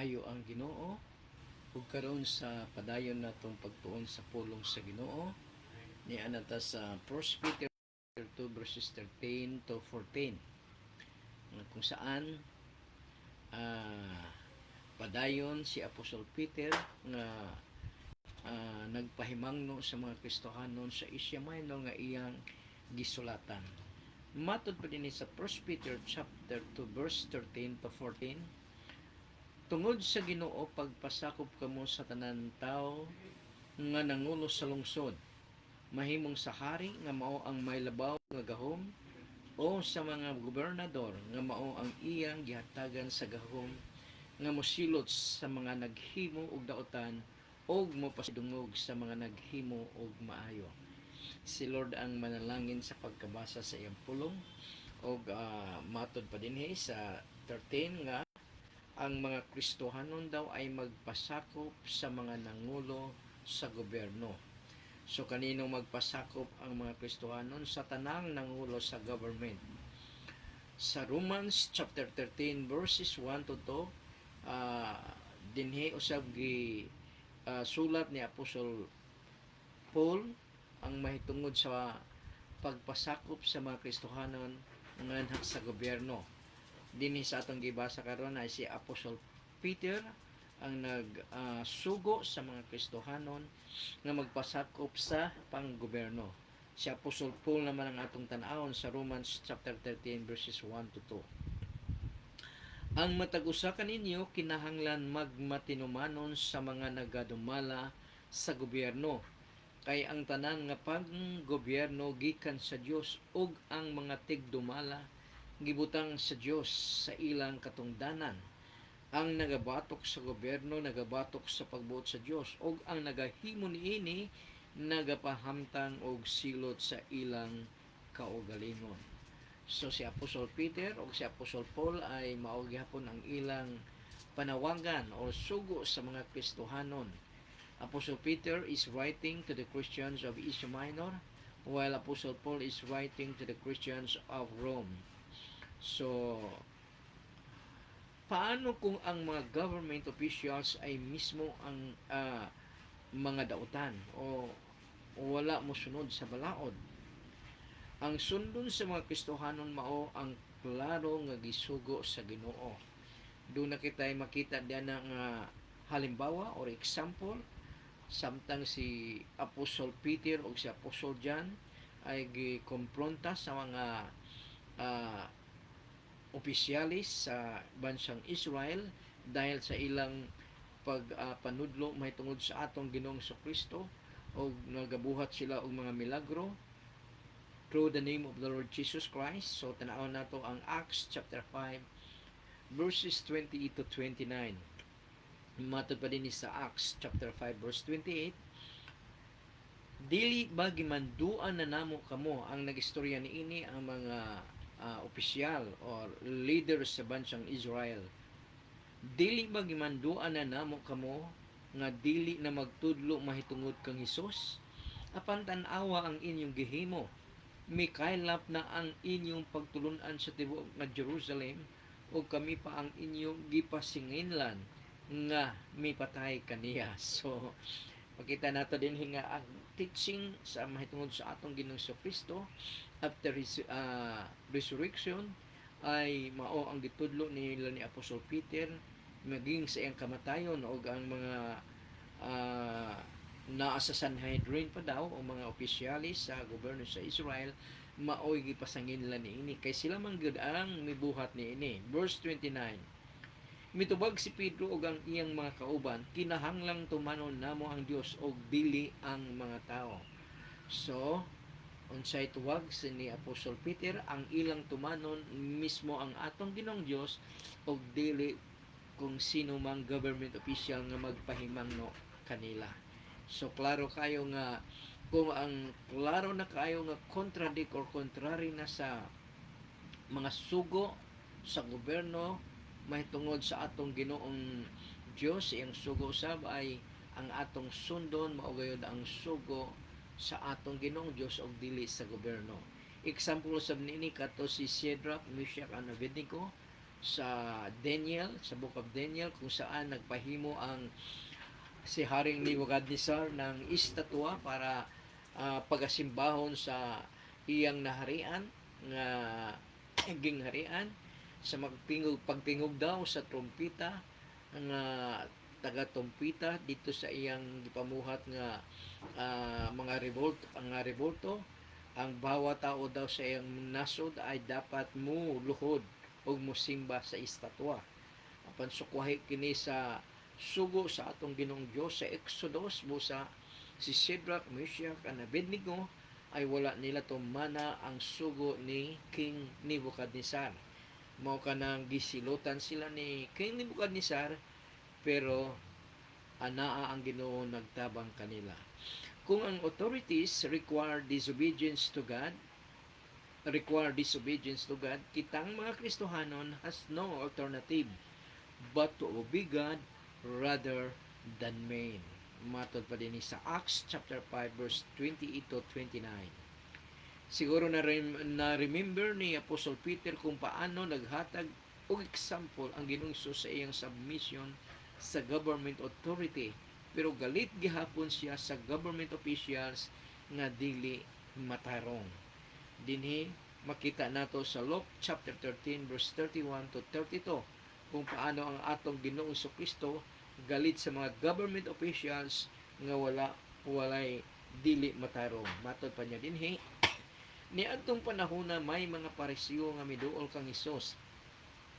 maayo ang Ginoo ug karon sa padayon natong pagtuon sa pulong sa Ginoo ni anata sa 1 Peter 2 verses 13 to 14 kung saan padayon si Apostol Peter nga nagpahimangno sa mga Kristohanon sa Asia Minor nga iyang gisulatan. Matod pa din sa 1 Peter chapter 2 verse 13 to 14, tungod sa Ginoo pagpasakop kamo sa tanan tawo nga nangulo sa lungsod, mahimong sa hari nga mao ang may labaw nga gahom, o sa mga gobernador nga mao ang iyang gihatagan sa gahom nga mosilot sa mga naghimo og daotan og mopasidungog sa mga naghimo og maayo. Si Lord ang manalangin sa pagkabasa sa iyang pulong og matod pa dinhi sa 13 nga ang mga Kristohanon daw ay magpasakop sa mga nangulo sa gobyerno. So kanino magpasakop ang mga Kristohanon? Sa tanang nangulo sa government. Sa Romans chapter 13 verses 1 to 2, dinhi usab gi sulat ni Apostol Paul ang mahitungod sa pagpasakop sa mga Kristohanon nga sa gobyerno. Dinhi sa atong gibasa karon ay si Apostol Peter ang nagsugo sa mga Kristohanon nga magpasakop sa panggobyerno. Si Apostol Paul naman ang atong tan-awon sa Romans chapter 13 verses 1 to 2. Ang matag usa kaninyo kinahanglan magmatinumanon sa mga nagadumala sa gobyerno, kay ang tanan nga panggobyerno gikan sa Dios ug ang mga tigdumala gibutang sa Dios sa ilang katungdanan. Ang nagabatok sa gobyerno nagabatok sa pagbuot sa Dios, ug ang nagahimo niini nagapahamtang og silot sa ilang kaugalingon. So si Apostol Peter o si Apostol Paul ay mao gihapon ang ilang panawagan o sugo sa mga Kristohanon. Apostle Peter is writing to the Christians of Asia Minor, while Apostle Paul is writing to the Christians of Rome. So, paano kung ang mga government officials ay mismo ang mga dautan o wala mo sunod sa balaod? Ang sundon sa mga Kristohanon mao ang klaro nga gisugo sa Ginoo. Doon na kita makita diyan nga halimbawa or example, samtang si Apostol Peter o si Apostol John ay gikompronta sa mga opisyalis sa bansang Israel dahil sa ilang pagpanudlo mahitungod sa atong Ginoong Kristo, o nagabuhat sila og mga milagro through the name of the Lord Jesus Christ. So tanaw nato ang Acts chapter 5 verses 28 to 29. Matod pa din sa Acts chapter 5 verse 28, dili ba gimanduan na namo kamo, ang nagistorya niini ang mga opisyal or leaders sa bansang Israel. Dili ba gimanduan na namo kamo nga dili na magtudlo mahitungod kang Hesus? Apan tan-awa ang inyong gihimo, mikaylap na ang inyong pagtulunan sa tibuok nga Jerusalem, o kami pa ang inyong gipasinginlan nga mipatay kaniya. So makita nato din nga ang teaching sa mahitungod sa atong Ginoong Kristo after his resurrection ay mao ang gitudlo nila ni Apostol Peter maging sa iyang kamatayon, o ang mga naa sa Sanhedrin pa daw o mga opisyalis sa gobyerno sa Israel maoy gipasangin nila niini kay sila man gud ang mibuhat niini. Verse 29, mitubag si Pedro ug ang iyang mga kauban, kinahanglang tumanon namo ang Dios og dili ang mga tao. So unsay tuwag ni Apostol Peter? Ang ilang tumanon mismo ang atong Ginoong Dios og dili kung sino mang government official nga magpahimangno kanila. So klaro kayo nga kung ang klaro na kayo nga contradict or contrary na sa mga sugo sa gobyerno mahitungod sa atong Ginoong Dios, iyang sugo usab ay ang atong sundon mao gayud ang sugo sa atong Ginoong Dios og dili sa gobyerno. Example usab niini kadto si Shadrach, Meshach, and Abednego sa Daniel, sa Book of Daniel, kung saan nagpahimo ang si Haring Nebuchadnezzar ng estatwa para pagasimbahon sa iyang naharian nga gingharian sa pagtingog daw sa trompeta nga taga-trompeta dito sa iyang gipamuhat nga mga revolto ang bawat tao daw sa iyang nasod ay dapat mo luhod o musimba sa estatwa apan sukwahi kini sa sugo sa atong Ginoong Dios sa Exodus busa si Shadrach, Meshach, and Abednego ay wala nila tumana ang sugo ni King Nebuchadnezzar. Mao kanang gisilutan sila ni King Nebuchadnezzar pero anaa ang Ginoo nagtabang kanila. Kung ang authorities require disobedience to God, kitang mga Kristohanon has no alternative but to obey God rather than men. Matod pa din sa Acts chapter 5 verse 28 to 29. Siguro na remember ni Apostle Peter kung paano naghatag og example ang Ginoong Hesus sa iyang submission sa government authority, pero galit gihapon siya sa government officials nga dili matarong. Dinhi makita nato sa Luke chapter 13 verse 31 to 32 kung paano ang atong Ginoong Kristo galit sa mga government officials nga walay dili matarong. Matod pa niya dinhi, ni adtong panahon na may mga Pariseo nga miduol kang Hesus.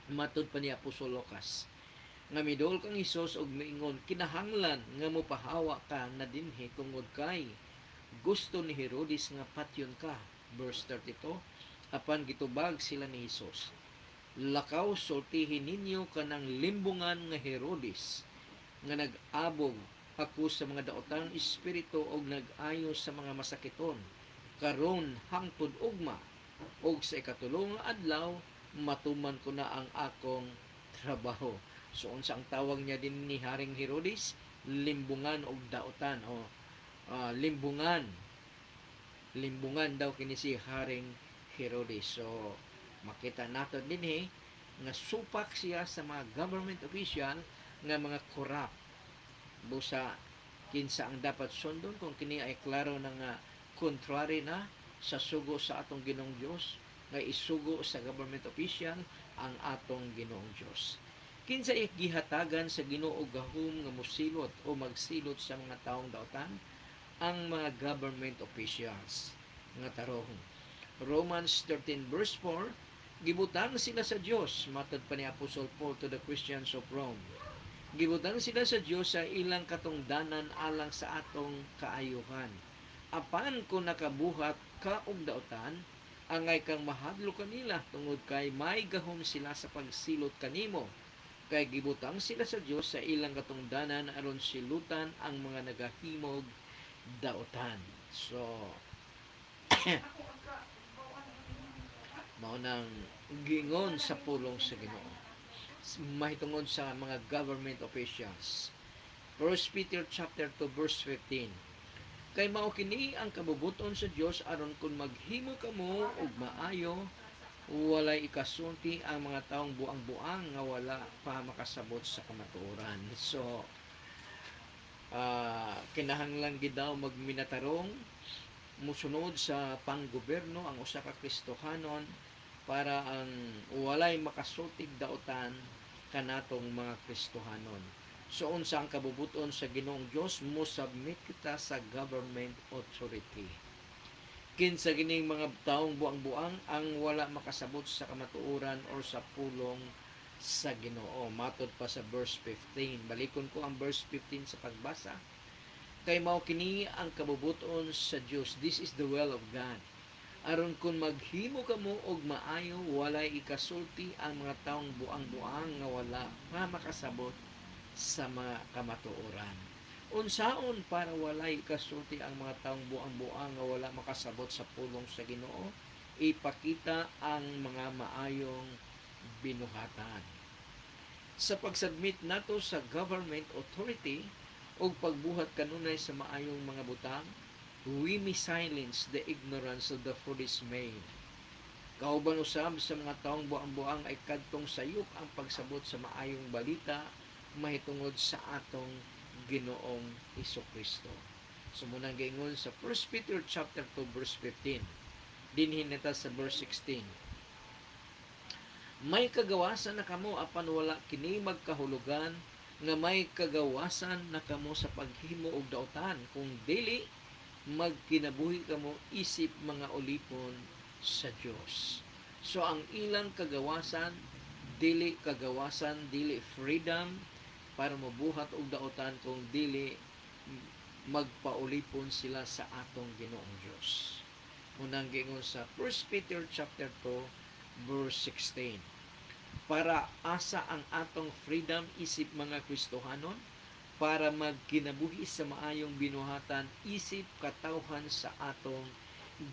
Matod pa ni Apostol Lucas nga miduol kang Hesus og miingon kinahanglan nga mopahawa ka na dinhi tungod kay gusto ni Herodes nga patyon ka. Verse 32, apan gitubag sila ni Hesus, lakaw sultihin ninyo kanang limbungan nga Herodes nga nag-abog ako sa mga daotang espiritu og nag-ayo sa mga masakiton karon hangtod ugma og sa ikatulong adlaw matuman ko na ang akong trabaho. So unsa ang tawag niya din ni Haring Herodes? Limbungan og daotan o limbungan daw kini si Haring Herodes. So makita nato dinhi nga supak siya sa mga government official nga mga corrupt busa kinsa ang dapat sundon kung kini ay klaro na nga contrary na sa sugo sa atong Ginoong Dios nga isugo sa government official ang atong Ginoong Dios. Kinsa gihatagan sa Ginoo gahom nga mosilot o magsilot sa mga taong daotan? Ang mga government officials nga tarong. Romans 13 verse 4, gibutang sila sa Dios, matod pa ni Apostle Paul to the Christians of Rome. Gibutang sila sa Dios sa ilang katungdanan alang sa atong kaayuhan. Apan kung nakabuhat ka og daotan, angay kang mahadlo kanila tungod kay may gahom sila sa pagsilot kanimo. Kay gibutang sila sa Dios sa ilang katungdanan aron silutan ang mga nagahimog daotan. So mao nang gingon sa pulong sa Ginoo mahitungod sa mga government officials. 1 Peter chapter 2 verse 15, kay mao kini ang kabubuton sa Dios aron kun maghimo kamo og maayo walay ikasulti ang mga taong buang-buang nga wala pa makasabot sa kamatuoran. So kinahanglan gid daw magminatarong musunod sa panggoberno ang usa ka Kristohanon para ang walay makasultig daotan kanatong mga Kristohanon. So unsa ang kabubuton sa Ginoong Dios? Mo-submit kita sa government authority. Kinsa gining mga taong buang-buang ang wala makasabot sa kamatuoran or sa pulong sa Ginoo. Matod pa sa verse 15. Balikon ko ang verse 15 sa pagbasa. Kay mao kini ang kabubuton sa Dios. This is the will of God. Aron kung maghimo kamo og maayo walay ikasulti ang mga taong buang-buang nga wala pa makasabot sa mga kamatuoran. Unsaon para walay ikasulti ang mga taong buang-buang nga wala makasabot sa pulong sa Ginoo? Ipakita ang mga maayong binuhatan. Sa pagsubmit nato sa government authority o pagbuhat kanunay sa maayong mga butang, we may silence the ignorance of the foolish man. Kauban usab sa mga taong buang-buang ay kadtong sayop ang pagsabot sa maayong balita mahitungod sa atong Ginoong Kristo. So munang giingon sa 1 Peter chapter 2 verse 15. Dinhin nita sa verse 16. May kagawasan na kamo apan wala kini magkahulugan nga may kagawasan na kamo sa paghimo og daotan kung dili magkinabuhi kamo isip mga ulipon sa Dios. So ang ilang kagawasan dili kagawasan, dili freedom para mabuhat og daotan kung dili magpaulipon sila sa atong Ginoong Dios. Unang gingon sa 1 Peter chapter 2 verse 16. Para asa ang atong freedom isip mga Kristohanon para magkinabuhi sa maayong binuhatan isip katawhan sa atong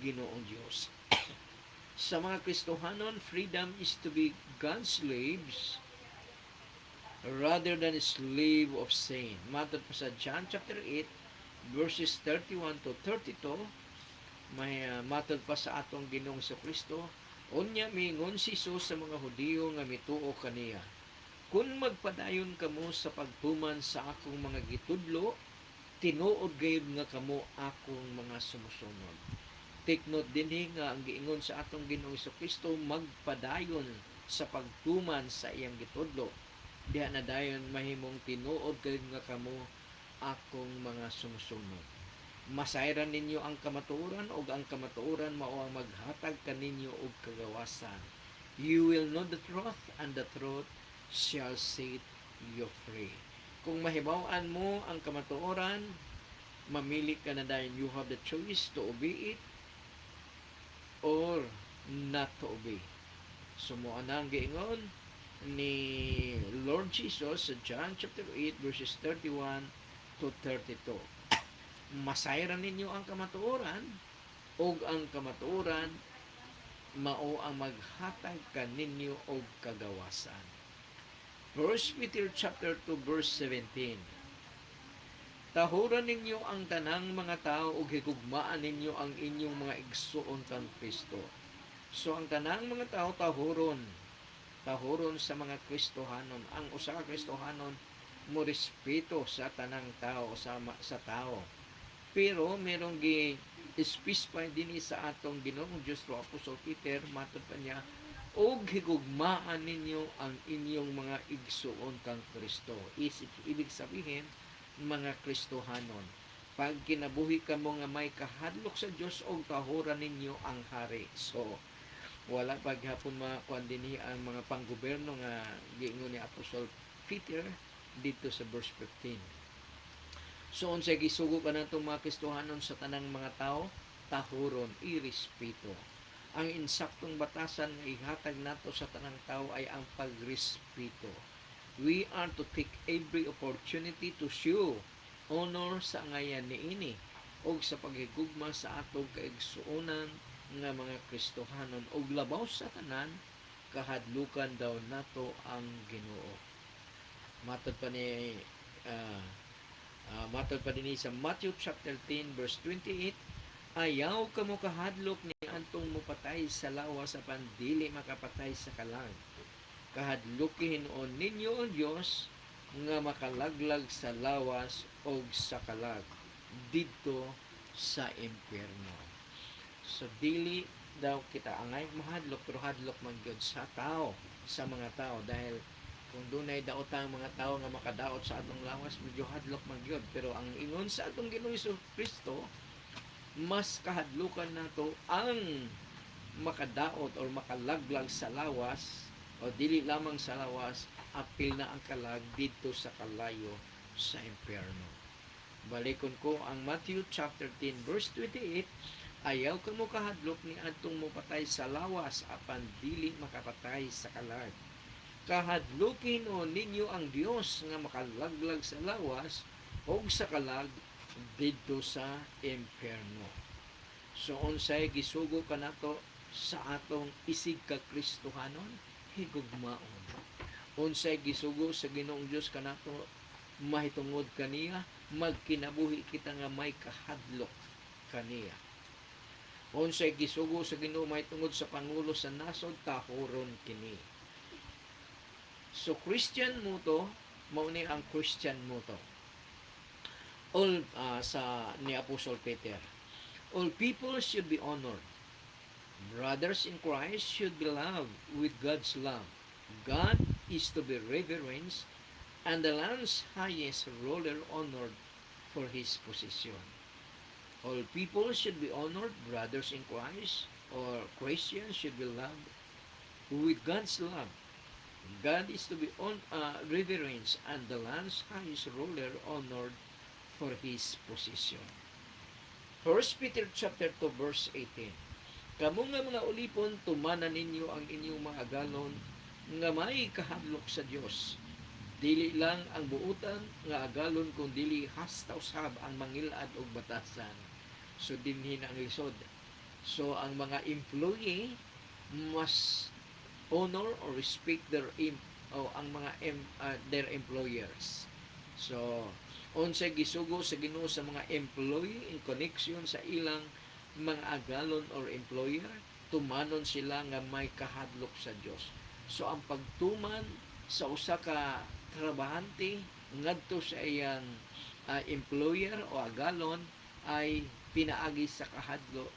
Ginoong Dios. Sa mga Kristohanon, freedom is to be God's slaves rather than a slave of sin. Matod pa sa John chapter 8 verses 31 to 32, may matod pa sa atong Ginoong Kristo, unya mingon si Jesus sa mga Hudiyo nga mituo kaniya, kung magpadayon kamo sa pagtuman sa akong mga gitudlo, tinuod gayud nga kamo akong mga sumusunod. Take note dinhi nga ang giingon sa atong Ginoong Kristo, magpadayon sa pagtuman sa iyang gitudlo. Diha na dayon mahimong tinuod gayud nga kamo akong mga sumusunod. Masayran ninyo ang kamatuoran o ang kamatuoran mao ang maghatag kaninyo og kagawasan. You will know the truth and the truth shall set you free. Kung mahibaw-an mo ang kamatuoran, mamili ka na dahil you have the choice to obey it or not to obey. Sumuan ang giingon ni Lord Jesus sa John chapter 8 verses 31 to 32. Masayran ninyo ang kamatuoran o ang kamatuoran mao ang maghatag kaninyo og kagawasan. 1 Peter chapter 2 verse 17. Tahuran ninyo ang tanang mga tao ug higugmaan ninyo ang inyong mga igsuon kang Kristo. So ang tanang mga tao tahuron sa mga Kristohanon. Ang usa ka Kristohanon mo respeto sa tanang tao sa tao. Pero merong gi-specify din sa atong Ginoong Diyos ro Apostol Peter, matod pa niya, og higugmaan ninyo ang inyong mga igsuon kang Kristo. Ibig sabihin, mga Kristohanon, pag kinabuhi kamo nga may kahadlok sa Dios og tahuran ninyo ang hari. So wala paghapon makuan dinhi ang mga panggobyerno nga giingon ni Apostol Peter dito sa verse 15. So unsay gisugo ka natong mga Kristohanon sa tanang mga tao, tahuron, irespeto. Ang insaktong batasan nga ihatag nato sa tanang tao ay ang pagrespeto. We are to take every opportunity to show honor sa ngayan niini o sa paghigugma sa atong kaigsuonan nga mga Kristohanon og labaw sa tanan kahadlukan daw nato ang Ginoo. Matod pa ni matod pa din sa Matthew chapter 10 verse 28, ayaw kamo kahadlok ni antong mopatay sa lawas apan dili makapatay sa kalag. Kahadlokin on ninyo ang Dios nga makalaglag sa lawas o sa kalag didto sa impyerno. So dili daw kita angay mahadlok, pero hadlok man gyud sa tao, sa mga tao, dahil kung dunay daotang mga tao nga makadaot sa atong lawas, medyo hadlok man gyud. Pero ang ingon sa atong Ginoong Kristo, mas kahadlukan nato ang makadaot or makalaglag sa lawas, o dili lamang sa lawas, apil na ang kalag dito sa kalayo sa impyerno. Balikon ko ang Matthew chapter 10 verse 28, ayaw kamo kahadlok ni adtong mopatay sa lawas apan dili makapatay sa kalag. Kahadlukin o ninyo ang Dios nga makalaglag sa lawas o sa kalag dito sa impyerno. So unsay gisugo kanato sa atong isig ka Kristohanon, higugmaon. Unsay gisugo sa Ginoong Dios kanato, mahitungod kaniya, magkinabuhi kita nga may kahadlok kaniya. Unsay gisugo sa Ginoo may tungod sa pangulo sa nasod tahuron kini. So Christian mo to, mao ni ang Christian mo to. All sa ni Apostle Peter. All people should be honored. Brothers in Christ should be loved with God's love. God is to be reverenced, and the land's highest ruler honored for his position. All people should be honored, brothers in Christ, or Christians should be loved with God's love. God is to be reverenced, and the land's highest ruler honored for his position. 1 Peter chapter 2 verse 18. Kamo nga mga ulipon, tumanan ninyo ang inyong mga galon nga may kahadlok sa Dios. Dili lang ang buutan nga agalon kung dili hasta usab ang mangilad og batasan. So dinhin ang lisod. So ang mga employee must honor or respect ang mga their employers. So unsay gisugo sa Ginoo sa mga employee in connection sa ilang mga agalon or employer, tumanon sila nga may kahadlok sa Dios. So ang pagtuman sa usa ka trabahante ngadto sa iyang employer o agalon ay pinaagi sa kahadlok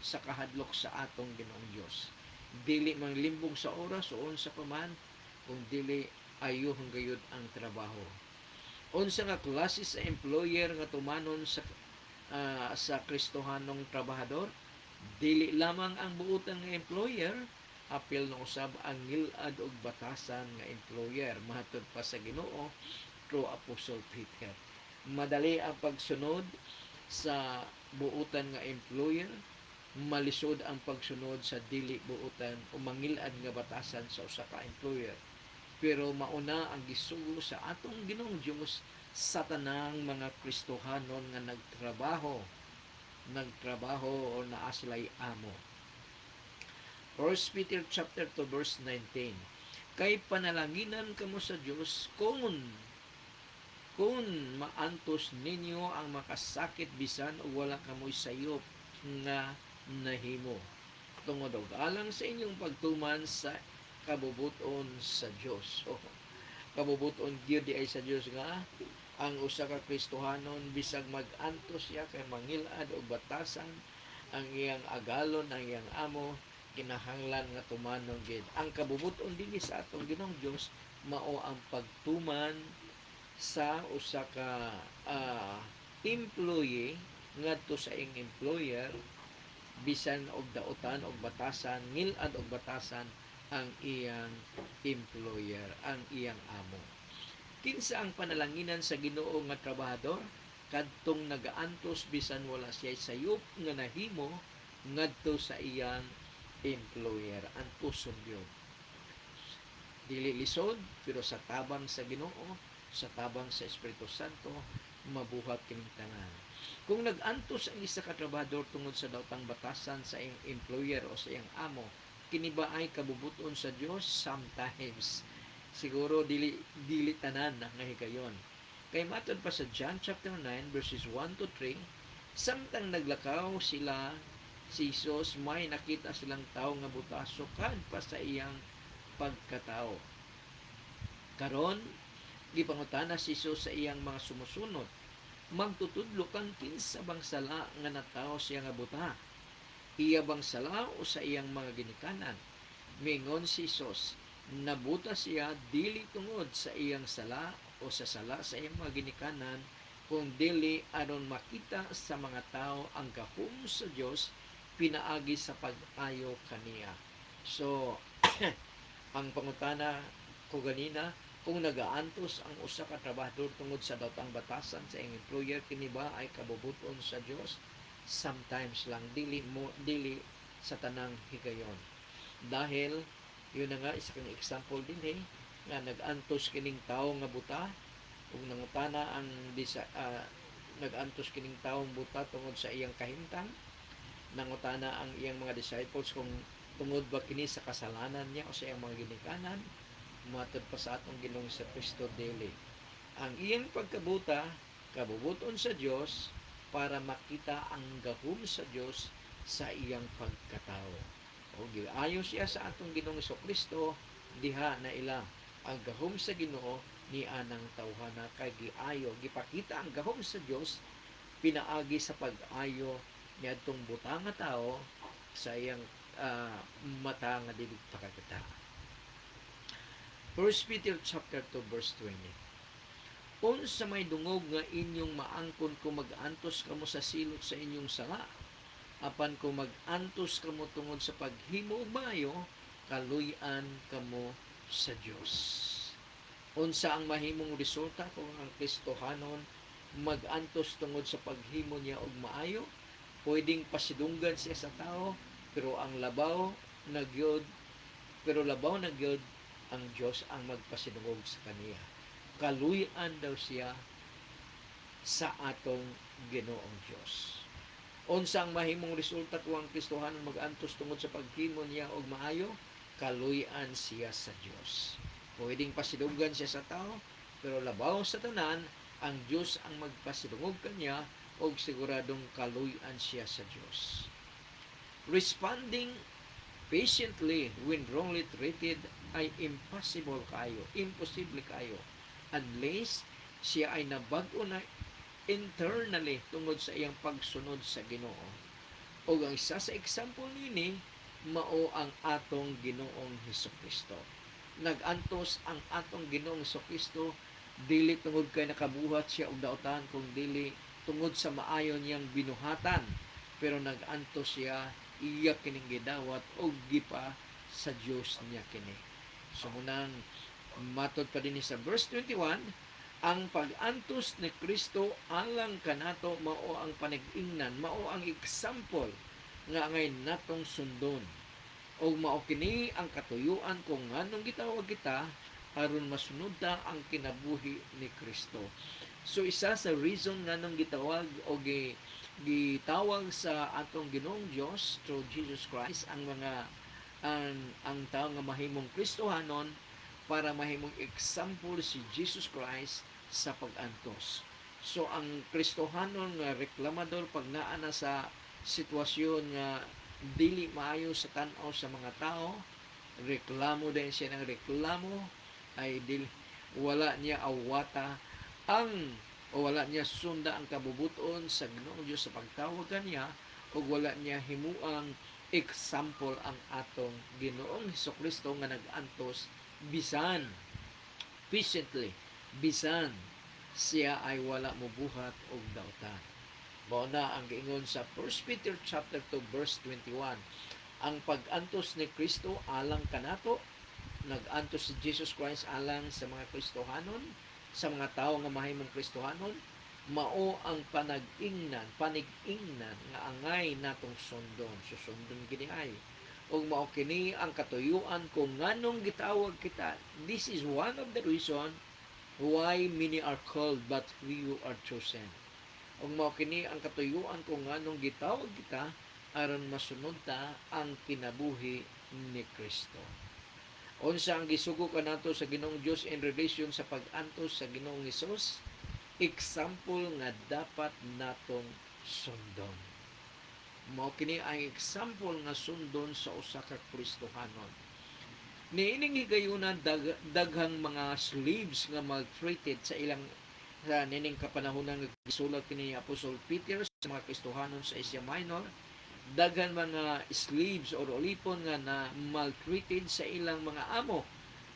sa kahadlok sa atong Ginoong Dios. Dili man limbong sa oras o unsa pa man, kung dili ayohon gayud ang trabaho. Unsa nga klase sa employer nga tumanon sa Kristohanong trabahador? Dili lamang ang buutan nga employer, apil na usab ang ngilad og batasan nga employer. Mahatod pa sa Ginoo through Apostle Peter. Madali ang pagsunod sa buutan nga employer, malisod ang pagsunod sa dili buutan o mangilad nga batasan sa usa ka employer. Pero mauna ang gisugo sa atong Ginoong Dios sa tanang mga Kristohanon nga nagtrabaho o naa sila'y amo. 1 Peter chapter 2 verse 19. Kay panalanginan kamo sa Dios kung maantos ninyo ang makasakit bisan o wala kamoy sayop nga nahimo. Tungod og alang sa inyong pagtuman sa kabubuton sa Dios. So, kabubuton gyud di ay sa Dios nga ang usa ka Kristohanon bisag mag-antos siya kay mangilad og batasan ang iyang agalon, ang iyang amo, kinahanglan nga tumanon gid. Ang kabubuton dinhi sa atong Ginoong Dios mao ang pagtuman sa usa ka employee ngadto sa iyang employer bisan og daotan og batasan, ngilad og batasan ang iyang employer, ang iyang amo. Kinsa ang panalanginan sa Ginoo nga trabahador? Kadtong nagaantos bisan wala siya sayop nga nahimo ngadto sa iyang employer. Antuson Dios. Dili lisod, pero sa tabang sa Ginoo, sa tabang sa Espiritu Santo, mabuhat kining tanan. Kung nag-antos ang isa ka trabahador tungod sa daotang batasan sa iyang employer o sa iyang amo, kini ba ay kabubuton sa Dios? Sometimes. Siguro dili tanan na higayon. Kay matod pa sa John chapter 9 verses 1 to 3, samtang naglakaw sila si Jesus, may nakita silang tao nga buta sukad pa sa iyang pagkatao. Karon gipangutana si Jesus sa iyang mga sumusunod, magtutudlo kang kinsa bang sala nga natawo siya nga buta? Iya bang sala o sa iyang mga ginikanan? Mingon si Jesus, nabuta siya dili tungod sa iyang sala o sa sala sa iyang mga ginikanan, kung dili aron makita sa mga tao ang gahom sa Dios pinaagi sa pag-ayo kaniya. So ang pangutana ko ganina, kung nagaantos ang usa ka trabahador tungod sa daotang batasan sa iyang employer, kini ba ay kabubuton sa Dios? Sometimes lang, dili sa tanang higayon. Dahil yun na nga, isa kang example din nga nag-antos kining tao nga buta, kung nangutana ang nag-antos kining taong buta tungod sa iyang kahimtang, nangutana ang iyang mga disciples kung tungod ba kini sa kasalanan niya o sa iyang mga ginikanan, matod pa sa atong Ginoong sa Kristo dili. Ang iyang pagkabuta, kabubuton sa Dios para makita ang gahom sa Dios sa iyang pagkatao. O giayo siya sa atong Ginoong Kristo diha na ila ang gahom sa Ginoo ni anang tawhana kay giayo gipakita ang gahom sa Dios pinaagi sa pag-ayo niadtong butang nga tao sa iyang mata nga dili pakakita. 1 Peter chapter 2 verse 20. Unsa may dungog nga inyong maangkon kung mag-antos kamo sa silot sa inyong sanga, apan kung mag-antos kamo tungod sa paghimo og maayo, kaluy-an kamo sa Dios. Unsa ang mahimong resulta kung ang Kristohanon mag-antos tungod sa paghimo niya og maayo? Pwedeng pasidunggan siya sa tao, pero labaw na gyud ang Dios ang magpasidungog sa kaniya. Kaluy-an daw siya sa atong Ginoong Dios. Unsa ang mahimong resulta kung ang Kristohanon mag-antos tungod sa paghimo niya og maayo? Kaluy-an siya sa Dios. Pwedeng pasidunggan siya sa tao, pero labaw sa tanan, ang Dios ang magpasidungog kanya og siguradong kaluy-an siya sa Dios. Responding patiently when wrongly treated ay impossible kayo unless siya ay nabag-o na internally tungod sa iyang pagsunod sa Ginoo. O ang isa sa example nini mao ang atong Ginoong Hesukristo. Nag-antos ang atong Ginoong Hesukristo dili tungod kay nakabuhat siya og daotan, kung dili tungod sa maayo niyang binuhatan, pero nag-antos siya iya kining gidawat og gipa sa Dios niya kini. So munang matod pa din sa verse 21, ang pag-antos ni Kristo alang kanato mao ang panag-ingnan, mao ang example nga angay natong sundon. O mao kini ang katuyuan kung nganong gitawag kita aron masunod ta ang kinabuhi ni Kristo. So isa sa reason nganong gitawag o gitawag sa atong Ginoong Dios through Jesus Christ ang tao nga mahimong Kristohanon para mahimong example si Jesus Christ sa pag-antos. So ang Kristohanon nga reklamador pag naa na sa sitwasyon nga dili maayo sa tan-aw sa mga tao, reklamo din siya ng reklamo, ay wala niya awata wala niya sunda ang kabubuton sa Ginoong Dios sa pagtawag kaniya, o wala niya himuang example ang atong Ginoong Hesukristo nga nag-antos bisan patiently, bisan siya ay wala mobuhat og daotan. Mao na ang giingon sa 1 Peter chapter 2 verse 21. Ang pag-antos ni Kristo alang kanato, nag-antos si Jesus Christ alang sa mga Kristohanon, sa mga tao nga mahimong Kristohanon, mao ang panig-ingnan nga angay natong sundon. Susundon gini ay. Ug mao kini ang katuyuan kung nganong gitawag kita. This is one of the reason why many are called but few are chosen. Ug mao kini ang katuyuan kung nganong gitawag kita aron masunod ta ang kinabuhi ni Kristo. Unsa ang gisugo kanato sa Ginoong Dios in relation sa pag-antos sa Ginoong Hesus? Example nga dapat natong sundon. Mao kini ang example nga sundon sa usa ka Kristohanon. Niining higayunan daghang mga slaves nga maltreated sa ilang sa nining kapanahonan nga gisulat kini Apostol Peter sa mga Kristohanon sa Asia Minor. Daghan mga slaves or ulipon nga na maltreated sa ilang mga amo.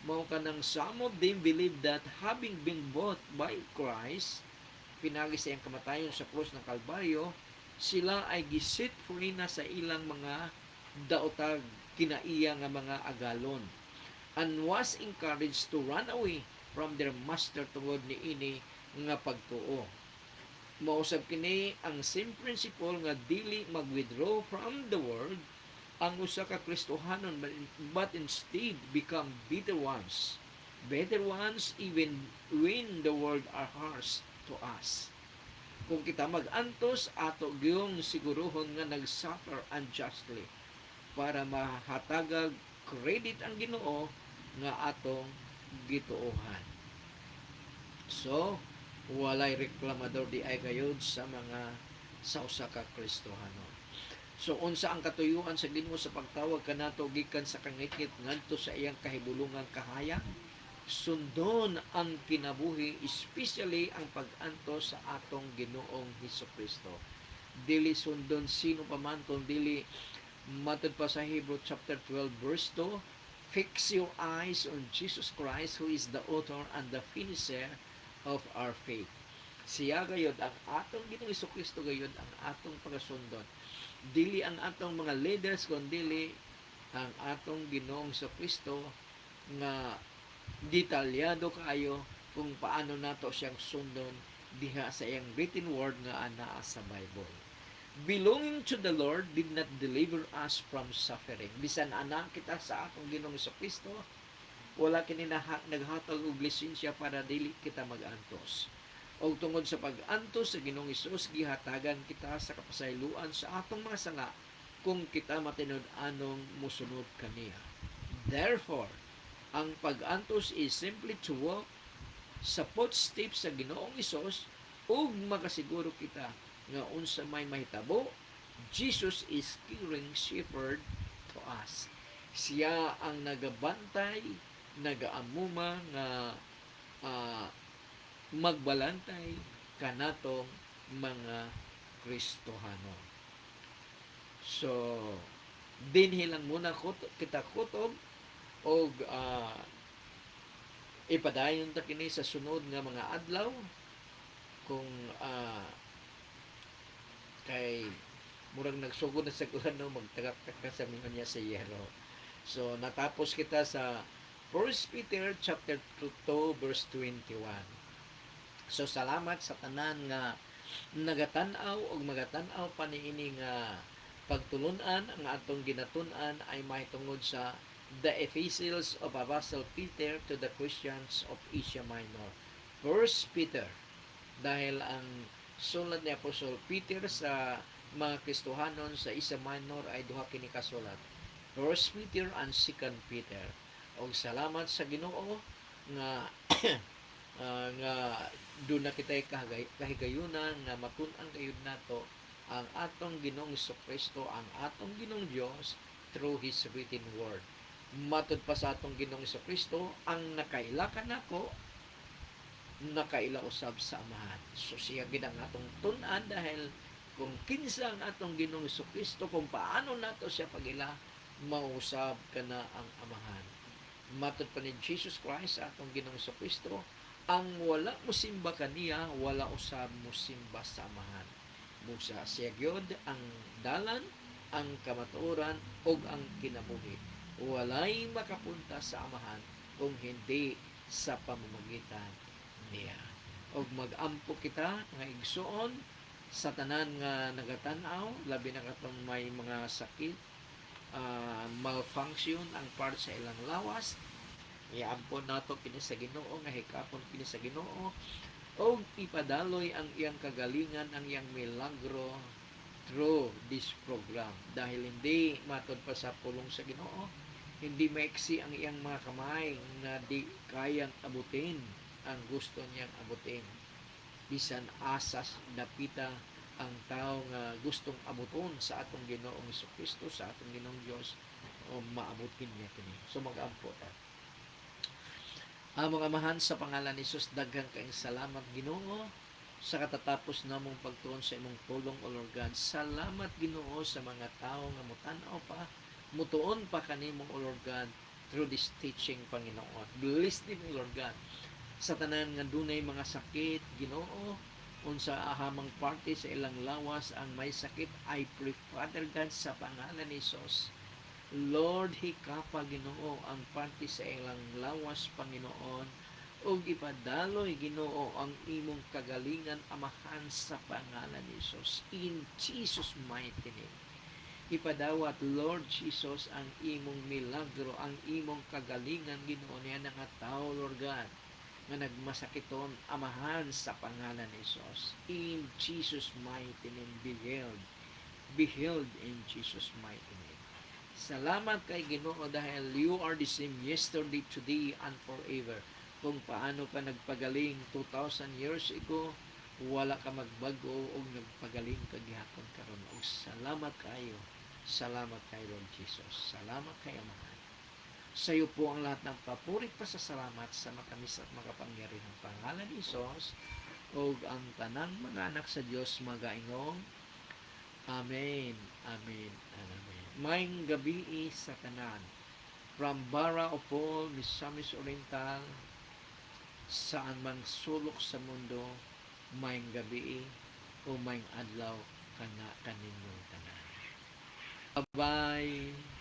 Mao kanang some of them believe that having been bought by Christ, pinagi sa iyang kamatayon sa krus ng Kalbaryo, sila ay giset free na sa ilang mga daotag kinaiya nga mga agalon, and was encouraged to run away from their master tungod ni ini nga pagtuo. Mausab kini ang same principle nga dili mag-withdraw from the world ang usa ka Kristohanon, but instead become better ones even when the world are harsh to us. Kung kita mag-antos, ato gyung siguruhon nga nag-suffer unjustly para mahatagag credit ang Ginoo nga atong gituohan. So walay reklamador di ay gayud sa mga sa usa ka Kristohanon. So unsa ang katuyuan sa Ginoo sa pagtawag kanato gikan sa kangikit ngadto sa iyang kahibulungan kahayag? Sundon ang kinabuhi, especially ang pag-antos sa atong Ginoong Hesukristo. Dili sundon sino pa man, kung dili matod pa sa Hebrew chapter 12 verse 2, fix your eyes on Jesus Christ who is the author and the finisher of our faith. Siya gayud ang atong Ginoong Hesukristo, gayud ang atong pagasundon. Dili ang atong mga leaders, kundi ang atong Ginoong Hesukristo nga detalyado kaayo kung paano nato siyang sundon diha sa iyang written word nga anaa sa Bible. Belonging to the Lord did not deliver us from suffering. Bisan anak kita sa atong Ginoong Kristo, wala kini naghatag og lisensya para dili kita mag-antos. O tungod sa pag-antos sa Ginoong Hesus, gihatagan kita sa kapasayloan sa atong mga sanga kung kita matinud-anong musunod kaniya. Therefore, ang pag-antos is simply to walk sa footsteps sa Ginoong Hesus ug makasiguro kita nga unsa may mahitabo, Jesus is caring shepherd to us. Siya ang nagabantay, nagaamuma nga magbalantay kanatong mga Kristohano. So, dinhi lang muna kita kutob og ipadayon ta kini sa sunod nga mga adlaw kung kay murag nagsugod na sa kuno magtagak-taka sa mga niya sa yero. So natapos kita sa 1 Peter chapter 2 verse 21. So salamat sa tanan nga nagatan-aw og magatan-aw pa niini nga pagtulun-an. Ang atong ginatun-an ay mahitungod sa the epistles of Apostle Peter to the Christians of Asia Minor. 1 Peter, dahil ang sulat ni Apostol Peter sa mga Kristohanon sa Asia Minor ay duha kini kasulat, 1 Peter and 2 Peter. Og salamat sa Ginoo nga nga doon na kita kahigayunan nga matun-an kayud nato ang atong Ginoong Kristo, ang atong Ginoong Dios through His written word. Matod pa sa atong Ginoong Kristo, ang nakaila kanako nakaila usab sa Amahan. So siya gid ang atong tun-an, dahil kung kinsa ang atong Ginoong Kristo, kung paano nato siya pagila, mausab kana ang Amahan. Matod pa ni Jesus Christ sa atong Ginoong Kristo, ang wala musimba kaniya, wala usab musimba sa Amahan. Musa siya gyud ang dalan, ang kamatuoran ug ang kinabuhi. Walay makapunta sa Amahan kung hindi sa pamamagitan niya. Og mag-ampo kita nga igsuon sa tanan nga nagatan-aw, labi na katong may mga sakit, malfunction ang part sa ilang lawas. Iampo nato kini sa Ginoo, nga hikapon kini sa Ginoo, o ipadaloy ang iyang kagalingan, ang iyang milagro through this program. Dahil hindi matod pa sa pulong sa Ginoo, hindi maiksi ang iyang mga kamay na di kayang abutin ang gusto niyang abutin. Bisan asas dapita ang tao nga gustong abuton sa atong Ginoong Jesucristo, sa atong Ginoong Dios, o maabutin niya kini. So mag-ampo ta. Mga amahan, sa pangalan ni Jesus, daghang kayong salamat Ginoo sa katatapos namong pagtuon sa imong pulong, O Lord God. Salamat Ginoo sa mga tao nga mutan-aw pa, mutuon pa kanimong, O Lord God, through this teaching, Panginoon. Bless din, O Lord God, sa tanan nga dunay mga sakit, Ginoo, unsa ahamang parte sa ilang lawas ang may sakit. I pray, Father God, sa pangalan ni Jesus, Lord, hikapa Ginoo ang parte sa ilang lawas, Panginoon, ug ipadaloy Ginoo ang imong kagalingan, Amahan, sa pangalan ni Jesus. In Jesus' mighty name, ipadawat, Lord Jesus, ang imong milagro, ang imong kagalingan, Ginoo, niya nga tao, Lord God, nga nagmasakiton, Amahan, sa pangalan ni Jesus. In Jesus' mighty name, be healed in Jesus' mighty name. Salamat kay Ginoo, dahil you are the same yesterday, today, and forever. Kung paano ka nagpagaling 2,000 years ago, wala ka magbago o nagpagaling ka gihapon karon. Og salamat kayo. Salamat kay Lord Jesus. Salamat kay Amahan. Sa iyo po ang lahat ng papurit pa sa salamat sa matamis at makapangyarihang pangalan ni Jesus o ang tanang mga anak sa Diyos magaingong. Amen. Amen. Amen. Maayong gabi sa kanan. From Bara o Paul, Misamis Oriental, saan man sulok sa mundo, maayong gabi o maayong adlaw kana kaninyong tanan. Bye-bye.